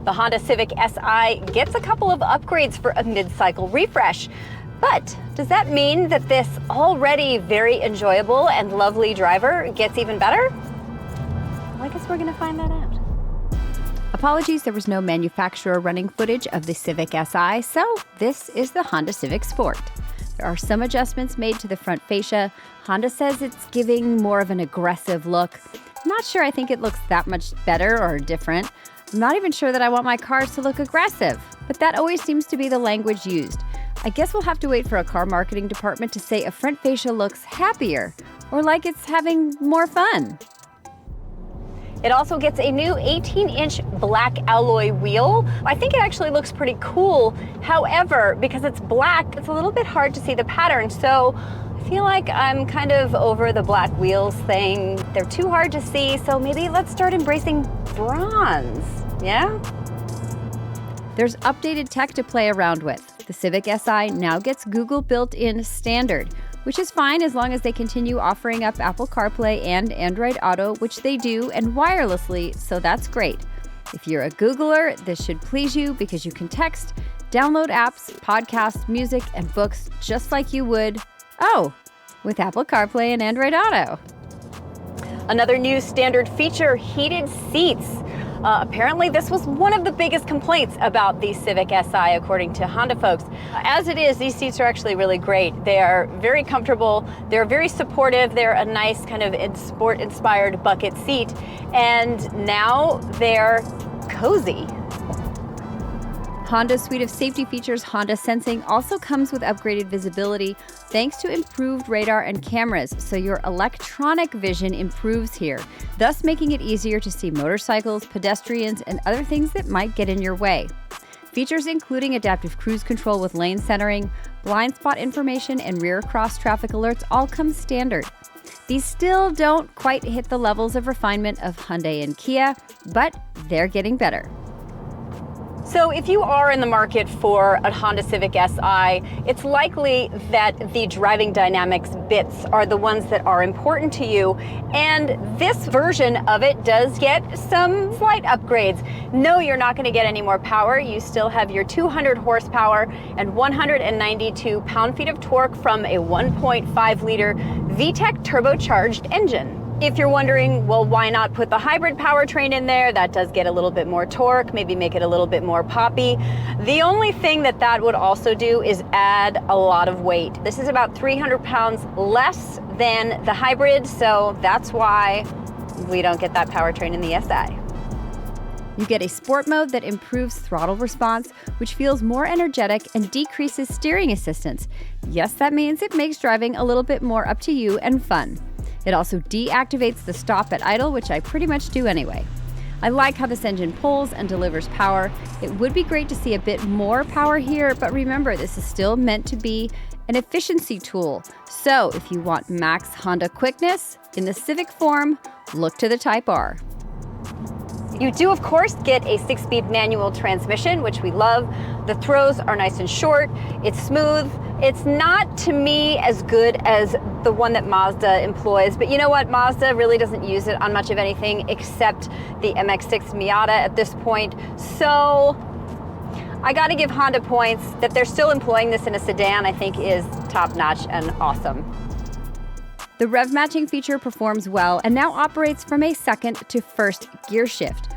The Honda Civic Si gets a couple of upgrades for a mid-cycle refresh. But does that mean that this already very enjoyable and lovely driver gets even better? Well, I guess we're going to find that out. Apologies, there was no manufacturer running footage of the Civic Si, so this is the Honda Civic Sport. There are some adjustments made to the front fascia. Honda says it's giving more of an aggressive look. I'm not sure I think it looks that much better or different. I'm not even sure that I want my cars to look aggressive, but that always seems to be the language used. I guess we'll have to wait for a car marketing department to say a front fascia looks happier or like it's having more fun. It also gets a new 18-inch black alloy wheel. I think it actually looks pretty cool. However, because it's black, it's a little bit hard to see the pattern. So I feel like I'm kind of over the black wheels thing. They're too hard to see, so maybe let's start embracing bronze, yeah? There's updated tech to play around with. The Civic Si now gets Google built-in standard, which is fine as long as they continue offering up Apple CarPlay and Android Auto, which they do, and wirelessly, so that's great. If you're a Googler, this should please you because you can text, download apps, podcasts, music, and books just like you would, with Apple CarPlay and Android Auto. Another new standard feature, heated seats. Apparently, this was one of the biggest complaints about the Civic Si, according to Honda folks. As it is, these seats are actually really great. They are very comfortable. They're very supportive. They're a nice kind of sport-inspired bucket seat. And now they're cozy. Honda's suite of safety features, Honda Sensing, also comes with upgraded visibility thanks to improved radar and cameras, so your electronic vision improves here, thus making it easier to see motorcycles, pedestrians, and other things that might get in your way. Features including adaptive cruise control with lane centering, blind spot information, and rear cross traffic alerts all come standard. These still don't quite hit the levels of refinement of Hyundai and Kia, but they're getting better. So if you are in the market for a Honda Civic Si, it's likely that the driving dynamics bits are the ones that are important to you. And this version of it does get some slight upgrades. No, you're not going to get any more power. You still have your 200 horsepower and 192 pound-feet of torque from a 1.5-liter VTEC turbocharged engine. If you're wondering, well, why not put the hybrid powertrain in there? That does get a little bit more torque, maybe make it a little bit more poppy. The only thing that would also do is add a lot of weight. This is about 300 pounds less than the hybrid, so that's why we don't get that powertrain in the Si. You get a sport mode that improves throttle response, which feels more energetic and decreases steering assistance. Yes, that means it makes driving a little bit more up to you and fun. It also deactivates the stop at idle, which I pretty much do anyway. I like how this engine pulls and delivers power. It would be great to see a bit more power here, but remember, this is still meant to be an efficiency tool. So if you want max Honda quickness in the Civic form, look to the Type R. You do, of course, get a 6-speed manual transmission, which we love. The throws are nice and short. It's smooth. It's not, to me, as good as the one that Mazda employs, but you know what? Mazda really doesn't use it on much of anything except the MX-6 Miata at this point. So I got to give Honda points. That they're still employing this in a sedan, I think, is top-notch and awesome. The rev matching feature performs well and now operates from a second to first gear shift.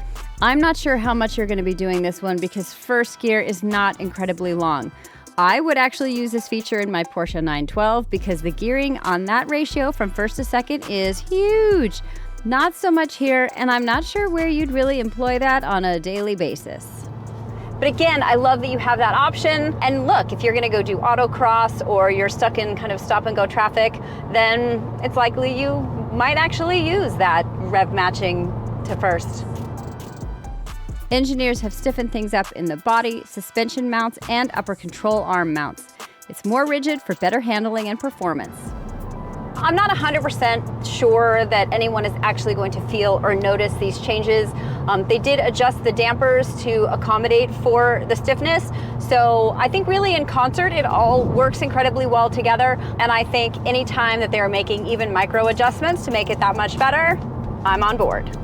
I'm not sure how much you're going to be doing this one because first gear is not incredibly long. I would actually use this feature in my Porsche 912 because the gearing on that ratio from first to second is huge. Not so much here, and I'm not sure where you'd really employ that on a daily basis. But again, I love that you have that option. And look, if you're going to go do autocross or you're stuck in kind of stop and go traffic, then it's likely you might actually use that rev matching to first. Engineers have stiffened things up in the body, suspension mounts, and upper control arm mounts. It's more rigid for better handling and performance. I'm not 100% sure that anyone is actually going to feel or notice these changes. They did adjust the dampers to accommodate for the stiffness. So I think really in concert, it all works incredibly well together. And I think anytime that they're making even micro adjustments to make it that much better, I'm on board.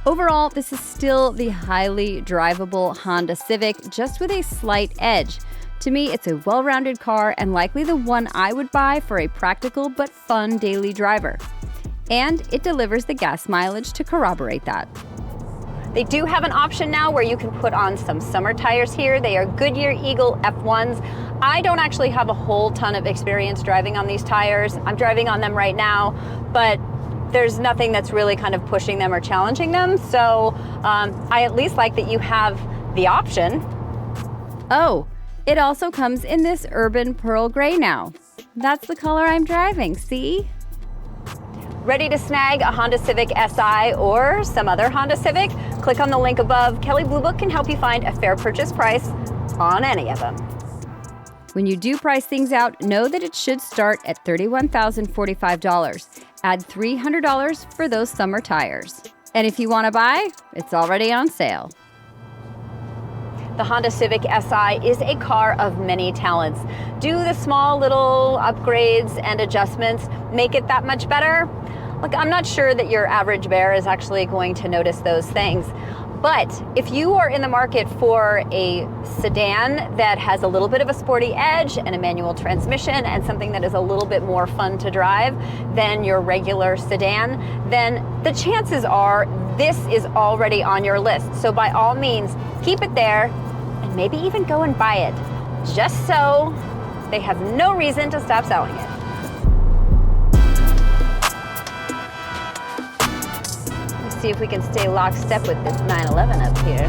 Overall, this is still the highly drivable Honda Civic, just with a slight edge. To me, it's a well-rounded car and likely the one I would buy for a practical but fun daily driver. And it delivers the gas mileage to corroborate that. They do have an option now where you can put on some summer tires here. They are Goodyear Eagle F1s. I don't actually have a whole ton of experience driving on these tires. I'm driving on them right now, but there's nothing that's really kind of pushing them or challenging them. So I at least like that you have the option. Oh, it also comes in this urban pearl gray now. That's the color I'm driving, see? Ready to snag a Honda Civic Si or some other Honda Civic? Click on the link above. Kelley Blue Book can help you find a fair purchase price on any of them. When you do price things out, know that it should start at $31,045. Add $300 for those summer tires. And if you want to buy, it's already on sale. The Honda Civic Si is a car of many talents. Do the small little upgrades and adjustments make it that much better? Look, I'm not sure that your average bear is actually going to notice those things. But if you are in the market for a sedan that has a little bit of a sporty edge and a manual transmission and something that is a little bit more fun to drive than your regular sedan, then the chances are this is already on your list. So by all means, keep it there and maybe even go and buy it, just so they have no reason to stop selling it. See if we can stay lockstep with this 911 up here.